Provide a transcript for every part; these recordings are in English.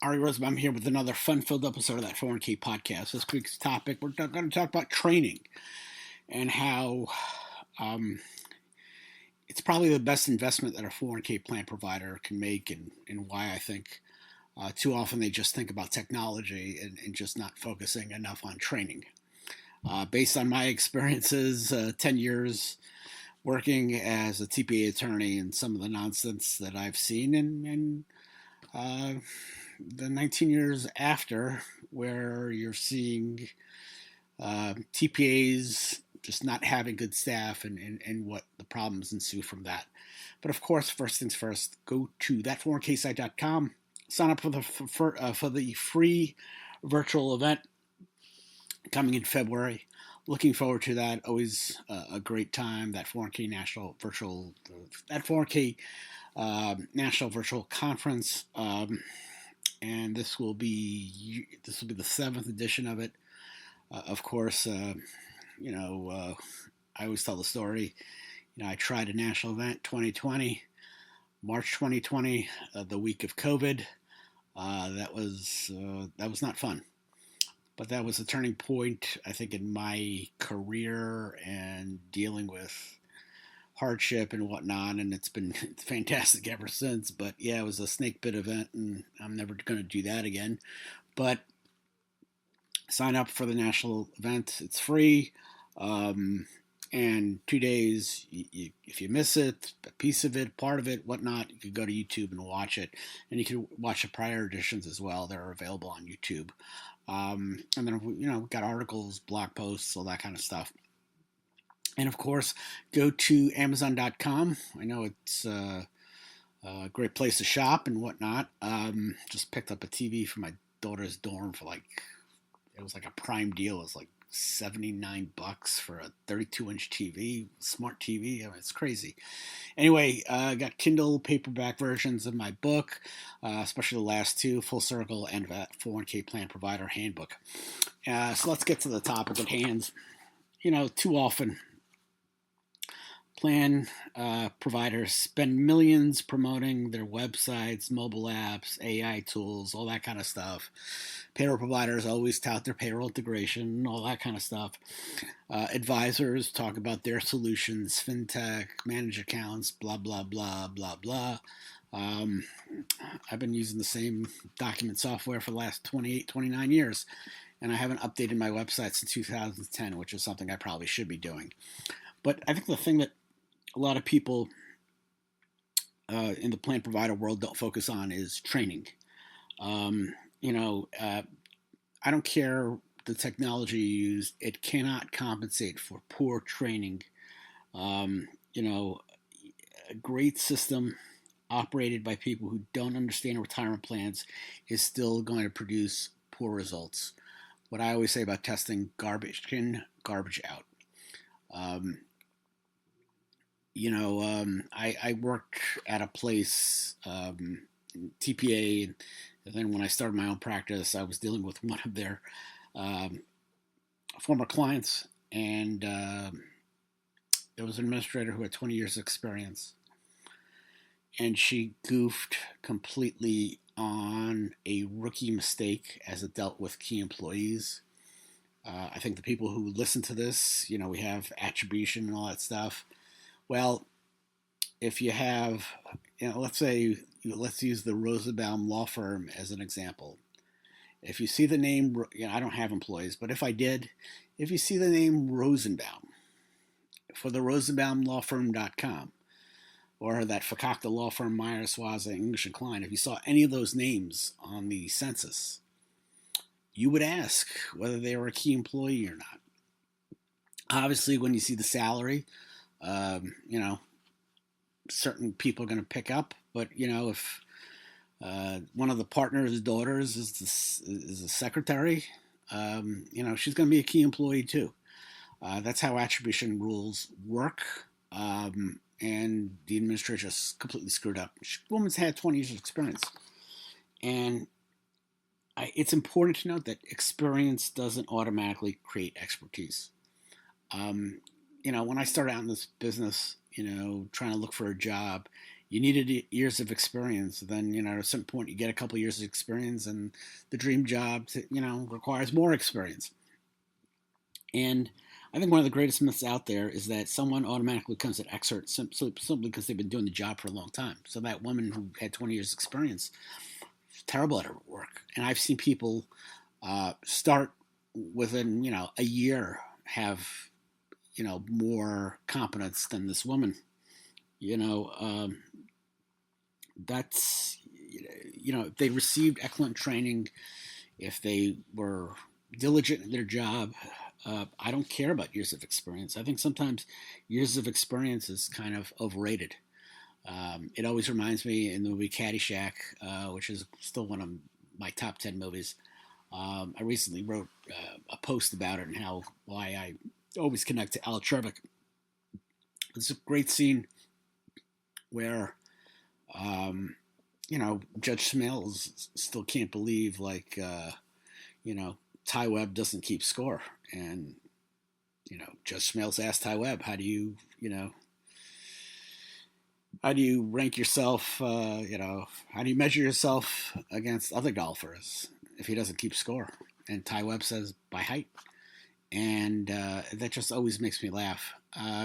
Ary Rosenbaum. I'm here with another fun-filled episode of that 401k podcast. This week's topic, we're going to talk about training and how it's probably the best investment that a 401k plan provider can make, and why I think too often they just think about technology and just not focusing enough on training. Based on my experiences, 10 years working as a TPA attorney and some of the nonsense that I've seen, and uh, the 19 years after, where you're seeing TPAs just not having good staff, and what the problems ensue from that. But of course, first things first, go to that401ksite.com, sign up for the free virtual event coming in February. Looking forward to that. Always a great time. That 401k National Virtual, that 401k National Virtual Conference, and this will be the seventh edition of it. Of course, I always tell the story. I tried a national event 2020, March 2020, the week of COVID. That was not fun. But that was a turning point, I think, in my career and dealing with hardship and whatnot. And it's been fantastic ever since. But yeah, it was a snake bit event, and I'm never going to do that again. But sign up for the national event. It's free. And 2 days, if you miss it, a piece of it, part of it, whatnot, you can go to YouTube and watch it. And you can watch the prior editions as well. They're available on YouTube. And then, we've got articles, blog posts, all that kind of stuff. And of course, go to Amazon.com. I know it's a great place to shop and whatnot. Just picked up a TV for my daughter's dorm for it was like a prime deal. It was like $79 for a 32-inch TV, smart TV. I mean, it's crazy. Anyway, I got Kindle paperback versions of my book, especially the last two, Full Circle and that 401k Plan Provider Handbook. So let's get to the topic at hand. Too often, plan providers spend millions promoting their websites, mobile apps, AI tools, all that kind of stuff. Payroll providers always tout their payroll integration, all that kind of stuff. Advisors talk about their solutions, fintech, managed accounts, blah, blah, blah, blah, blah. I've been using the same document software for the last 28, 29 years, and I haven't updated my website since 2010, which is something I probably should be doing. But I think the thing that a lot of people in the plan provider world don't focus on is training. I don't care the technology you use; it cannot compensate for poor training. A great system operated by people who don't understand retirement plans is still going to produce poor results. What I always say about testing: garbage in, garbage out. I worked at a place, TPA, and then when I started my own practice, I was dealing with one of their former clients, and there was an administrator who had 20 years experience, and she goofed completely on a rookie mistake as it dealt with key employees. I think the people who listen to this, we have attribution and all that stuff. Well, if you have, let's use the Rosenbaum law firm as an example. If you see the name, I don't have employees, but if I did, if you see the name Rosenbaum for the RosenbaumLawFirm.com, or that Fakakta law firm, Meyer, Swaza, English and Klein, if you saw any of those names on the census, you would ask whether they were a key employee or not. Obviously, when you see the salary, certain people are going to pick up. But if one of the partner's daughters is a secretary, she's going to be a key employee too. That's how attribution rules work. And the administration just completely screwed up. Woman's had 20 years of experience, and it's important to note that experience doesn't automatically create expertise. When I started out in this business, trying to look for a job, You needed years of experience. Then, at a certain point, you get a couple years of experience, and the dream job, requires more experience. And I think one of the greatest myths out there is that someone automatically becomes an expert simply because they've been doing the job for a long time. So that woman who had 20 years experience, terrible at her work. And I've seen people start within, a year have, more competence than this woman. You know, that's, if they received excellent training, if they were diligent in their job, I don't care about years of experience. I think sometimes years of experience is kind of overrated. It always reminds me in the movie Caddyshack, which is still one of my top 10 movies. I recently wrote a post about it and why I always connect to Al Trebek. It's a great scene where, Judge Smails still can't believe, Ty Webb doesn't keep score. And, Judge Smails asked Ty Webb, how do you rank yourself, how do you measure yourself against other golfers if he doesn't keep score? And Ty Webb says, by height. And that just always makes me laugh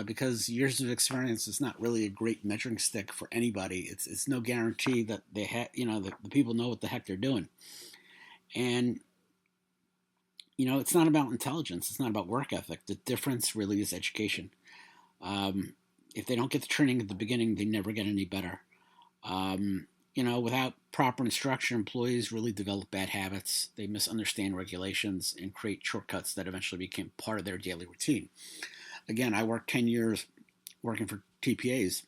because years of experience is not really a great measuring stick for anybody. It's no guarantee that the people know what the heck they're doing. And, it's not about intelligence. It's not about work ethic. The difference really is education. If they don't get the training at the beginning, they never get any better. Without proper instruction, employees really develop bad habits. They misunderstand regulations and create shortcuts that eventually became part of their daily routine. Again, I worked 10 years working for TPAs.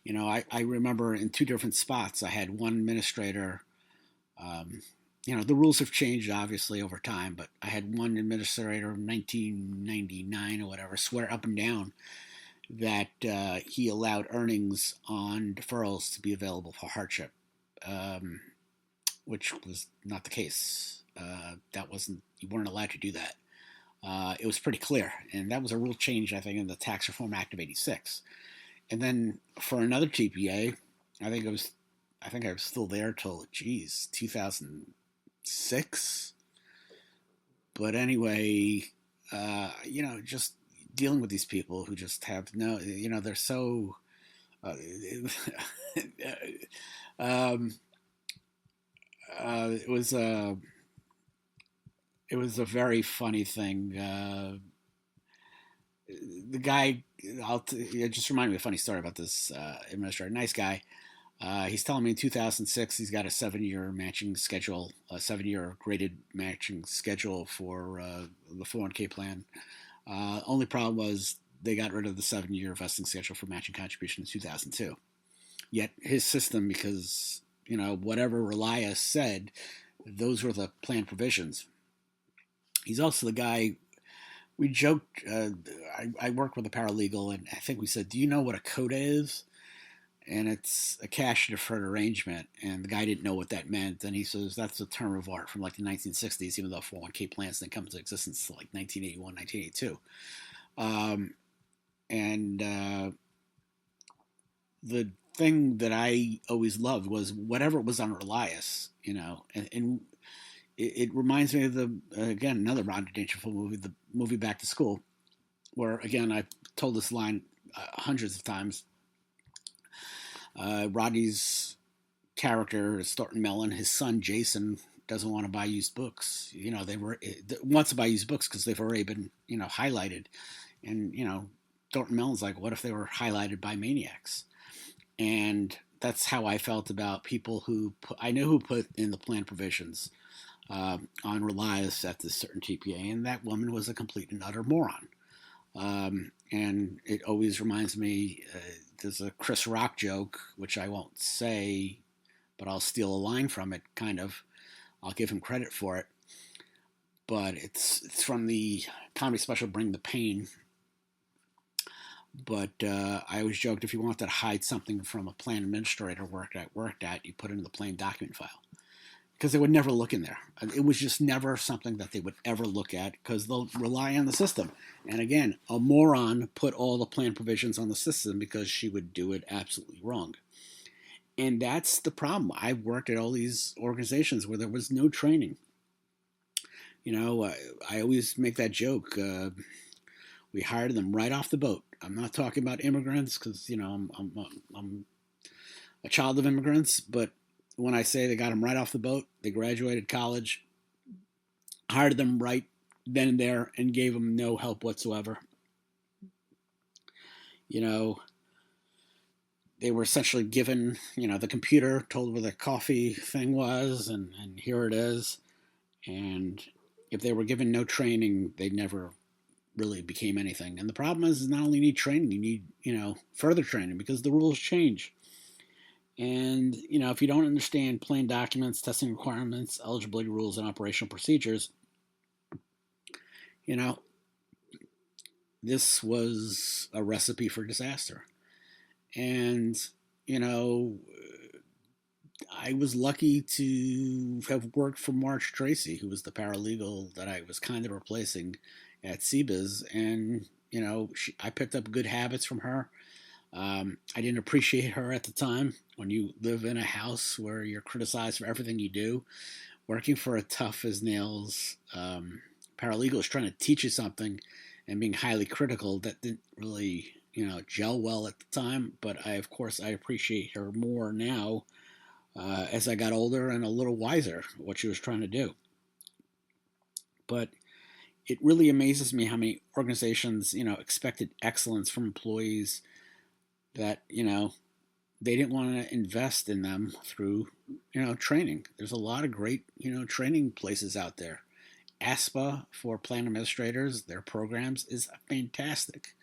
I remember in two different spots, I had one administrator. The rules have changed obviously over time, but I had one administrator in 1999 or whatever swear up and down that he allowed earnings on deferrals to be available for hardship, which was not the case. You weren't allowed to do that. It was pretty clear, and that was a rule change, I think, in the Tax Reform Act of '86. And then for another TPA, I think I was still there till 2006. But anyway, just dealing with these people who just have they're so it was a very funny thing. The guy, it just reminded me of a funny story about this administrator. Nice guy. He's telling me in 2006 he's got a 7-year matching schedule, a 7-year graded matching schedule for the 401k plan. Only problem was they got rid of the 7-year vesting schedule for matching contribution in 2002. Yet his system, because whatever Relias said, those were the plan provisions. He's also the guy. We joked. I worked with a paralegal, and I think we said, "Do you know what a CODA is?" And it's a cash deferred arrangement. And the guy didn't know what that meant. And he says that's a term of art from like the 1960s, even though 401k plans didn't come into existence until like 1981, 1982. The thing that I always loved was whatever was on Relias, and it reminds me of again, another Rodney Dangerfield movie, the movie Back to School, where, again, I've told this line hundreds of times. Rodney's character is Thornton Mellon. His son, Jason, doesn't want to buy used books. Wants to buy used books because they've already been, highlighted. And, Thornton Mellon's like, what if they were highlighted by maniacs? And that's how I felt about people who put in the plan provisions on Relias at this certain TPA, and that woman was a complete and utter moron. And it always reminds me, there's a Chris Rock joke, which I won't say, but I'll steal a line from it, kind of. I'll give him credit for it. But it's from the comedy special Bring the Pain. But I always joked, if you wanted to hide something from a plan administrator worked at, you put it in the plan document file. because they would never look in there. It was just never something that they would ever look at because they'll rely on the system. And again, a moron put all the plan provisions on the system because she would do it absolutely wrong. And that's the problem. I worked at all these organizations where there was no training. I always make that joke. We hired them right off the boat. I'm not talking about immigrants because I'm a child of immigrants, but when I say they got them right off the boat, they graduated college, hired them right then and there, and gave them no help whatsoever. They were essentially given, the computer, told where the coffee thing was, and here it is. And if they were given no training, they never really became anything. And the problem is not only need training, you need, further training because the rules change. And, if you don't understand plain documents, testing requirements, eligibility rules, and operational procedures, this was a recipe for disaster. And, I was lucky to have worked for March Tracy, who was the paralegal that I was kind of replacing at CBIZ. And, I picked up good habits from her. I didn't appreciate her at the time. When you live in a house where you're criticized for everything you do, working for a tough as nails paralegal is trying to teach you something and being highly critical, that didn't really, gel well at the time. But of course, I appreciate her more now as I got older and a little wiser what she was trying to do. But it really amazes me how many organizations, expected excellence from employees that, they didn't want to invest in them through, training. There's a lot of great, training places out there. ASPA for plan administrators, their programs is fantastic.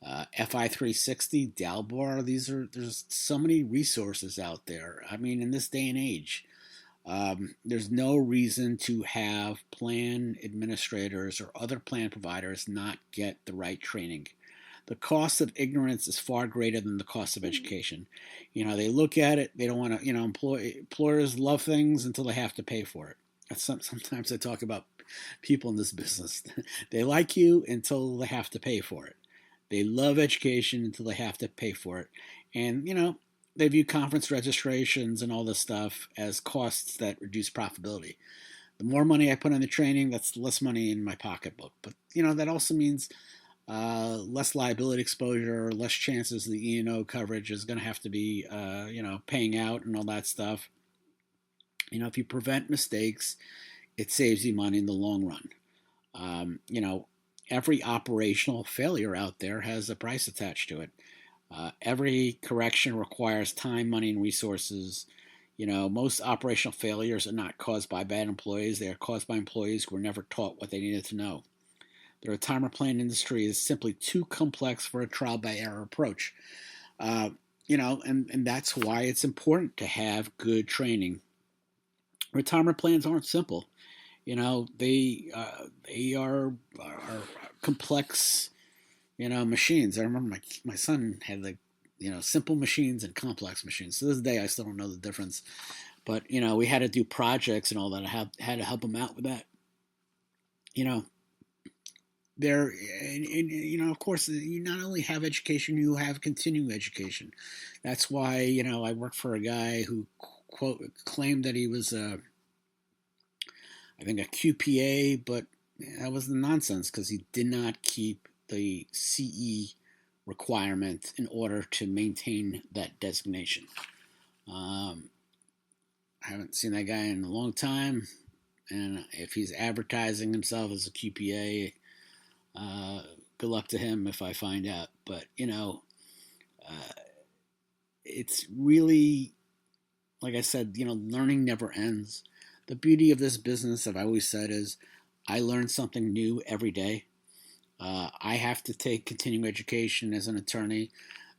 FI 360, Dalbar, there's so many resources out there. I mean, in this day and age, there's no reason to have plan administrators or other plan providers not get the right training. The cost of ignorance is far greater than the cost of education. They look at it, they don't want to, employers love things until they have to pay for it. Sometimes I talk about people in this business. They like you until they have to pay for it. They love education until they have to pay for it. And, they view conference registrations and all this stuff as costs that reduce profitability. The more money I put in the training, that's less money in my pocketbook. But, that also means less liability exposure, less chances the E&O coverage is going to have to be, paying out and all that stuff. If you prevent mistakes, it saves you money in the long run. Every operational failure out there has a price attached to it. Every correction requires time, money, and resources. Most operational failures are not caused by bad employees. They are caused by employees who were never taught what they needed to know. The retirement plan industry is simply too complex for a trial by error approach. And that's why it's important to have good training. Retirement plans aren't simple. They are complex, machines. I remember my son had simple machines and complex machines. To this day, I still don't know the difference. But, we had to do projects and all that. I had to help him out with that. There, and of course, you not only have education, you have continuing education. That's why, I worked for a guy who claimed that he was I think a QPA, but that was nonsense because he did not keep the CE requirement in order to maintain that designation. I haven't seen that guy in a long time, and if he's advertising himself as a QPA, good luck to him if I find out. But it's really, like I said, learning never ends. The beauty of this business, I've always said, is I learn something new every day. I have to take continuing education as an attorney.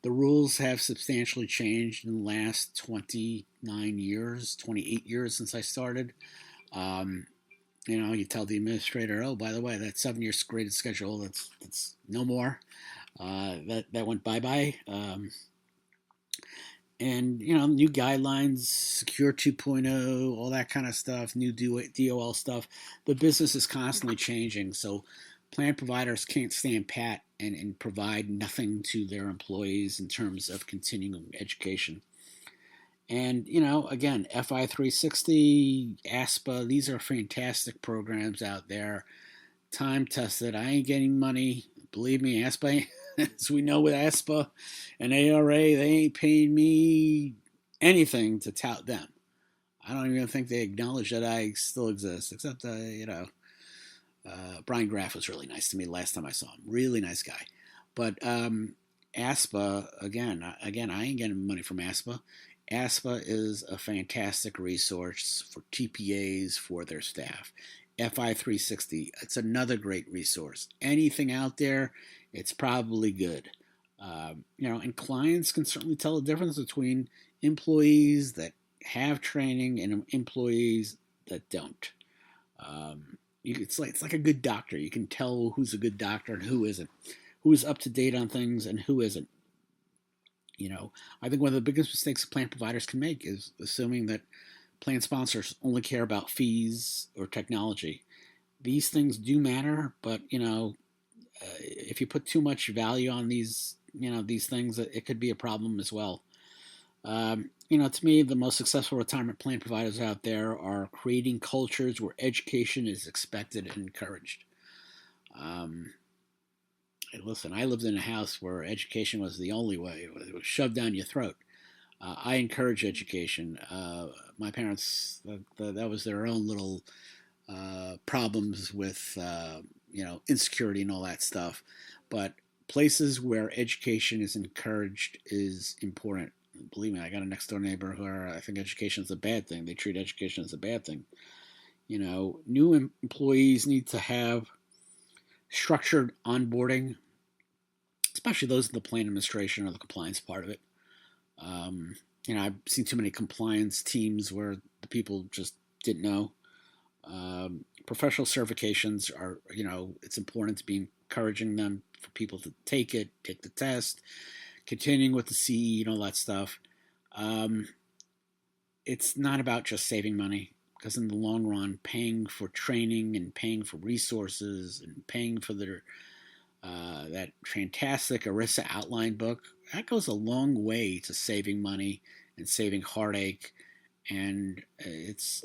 The rules have substantially changed in the last 29 years, 28 years since I started. You tell the administrator, oh, by the way, that 7-year graded schedule, that's no more. That went bye-bye. And new guidelines, Secure 2.0, all that kind of stuff, new DOL stuff. The business is constantly changing, so plan providers can't stand pat and provide nothing to their employees in terms of continuing education. And again, FI 360, ASPA, these are fantastic programs out there, time tested. I ain't getting money. Believe me, ASPA, as we know with ASPA and ARA, they ain't paying me anything to tout them. I don't even think they acknowledge that I still exist, except, Brian Graff was really nice to me last time I saw him. Really nice guy. But ASPA, again, I ain't getting money from ASPA. ASPA is a fantastic resource for TPAs, for their staff. FI 360, it's another great resource. Anything out there, it's probably good. And clients can certainly tell the difference between employees that have training and employees that don't. It's like a good doctor. You can tell who's a good doctor and who isn't, who is up to date on things and who isn't. I think one of the biggest mistakes plan providers can make is assuming that plan sponsors only care about fees or technology. These things do matter, but if you put too much value on these things, it could be a problem as well. To me, the most successful retirement plan providers out there are creating cultures where education is expected and encouraged. Listen, I lived in a house where education was the only way. It was shoved down your throat. I encourage education. My parents, that was their own little problems with, insecurity and all that stuff. But places where education is encouraged is important. Believe me, I got a next door neighbor where I think education is a bad thing. They treat education as a bad thing. New employees need to have structured onboarding, especially those in the plan administration or the compliance part of it. I've seen too many compliance teams where the people just didn't know. Professional certifications are, it's important to be encouraging them for people to take the test, continuing with the CE and all that stuff. It's not about just saving money, because in the long run, paying for training and paying for resources and paying for their that fantastic ERISA outline book, that goes a long way to saving money and saving heartache. And it's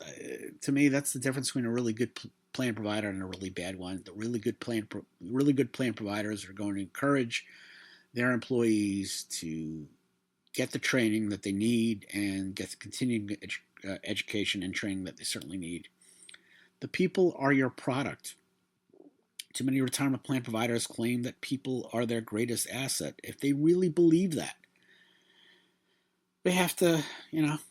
to me, that's the difference between a really good plan provider and a really bad one. The really good plan providers are going to encourage their employees to get the training that they need and get the continuing education and training that they certainly need. The people are your product. Too many retirement plan providers claim that people are their greatest asset. If they really believe that, they have to,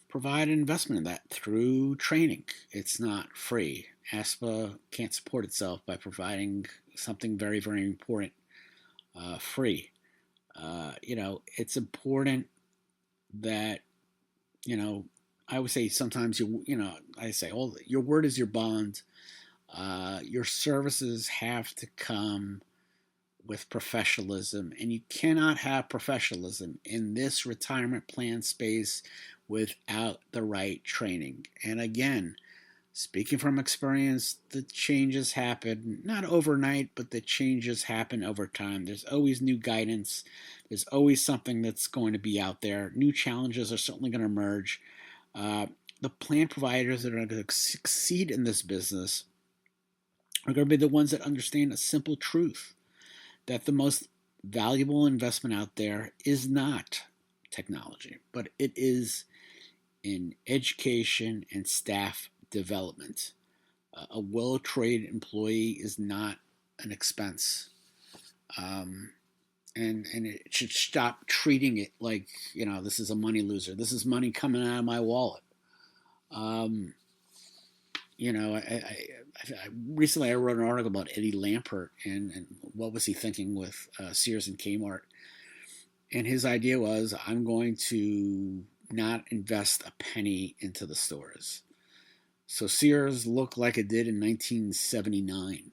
provide an investment in that through training. It's not free. ASPA can't support itself by providing something very, very important free. It's important that, I would say sometimes I say, oh, your word is your bond. Your services have to come with professionalism, and you cannot have professionalism in this retirement plan space without the right training. And again, speaking from experience, the changes happen not overnight, but the changes happen over time. There's always new guidance. There's always something that's going to be out there. New challenges are certainly going to emerge. The plan providers that are going to succeed in this business are going to be the ones that understand a simple truth, that the most valuable investment out there is not technology, but it is in education and staff development. A well-trained employee is not an expense. And it should stop treating it like, this is a money loser. This is money coming out of my wallet. Recently I wrote an article about Eddie Lampert and what was he thinking with Sears and Kmart. And his idea was, I'm going to not invest a penny into the stores. So Sears looked like it did in 1979.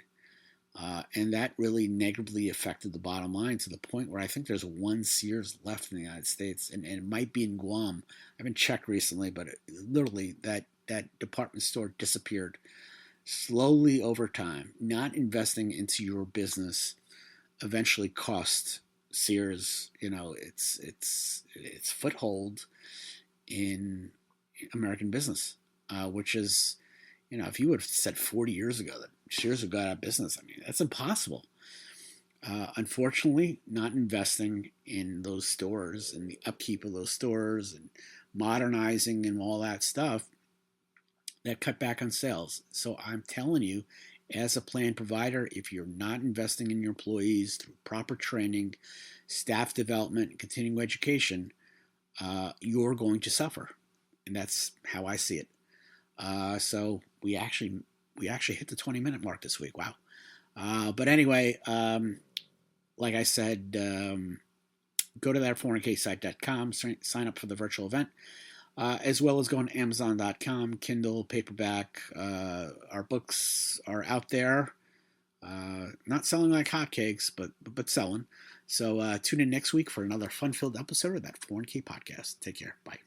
And that really negatively affected the bottom line to the point where I think there's one Sears left in the United States, and it might be in Guam. I haven't checked recently, but literally that department store disappeared slowly over time. Not investing into your business eventually cost Sears, its foothold in American business, which is, if you would have said 40 years ago that Sears would go out of business, I mean, that's impossible. Unfortunately, not investing in those stores and the upkeep of those stores and modernizing and all that stuff, that cut back on sales. So I'm telling you, as a plan provider, if you're not investing in your employees through proper training, staff development, continuing education, you're going to suffer, and that's how I see it. So we actually hit the 20-minute mark this week. Wow. But anyway, like I said, go to that 401ksite.com, sign up for the virtual event, as well as go on Amazon.com, Kindle, paperback. Our books are out there, not selling like hotcakes, but selling. So tune in next week for another fun-filled episode of that 401k podcast. Take care. Bye.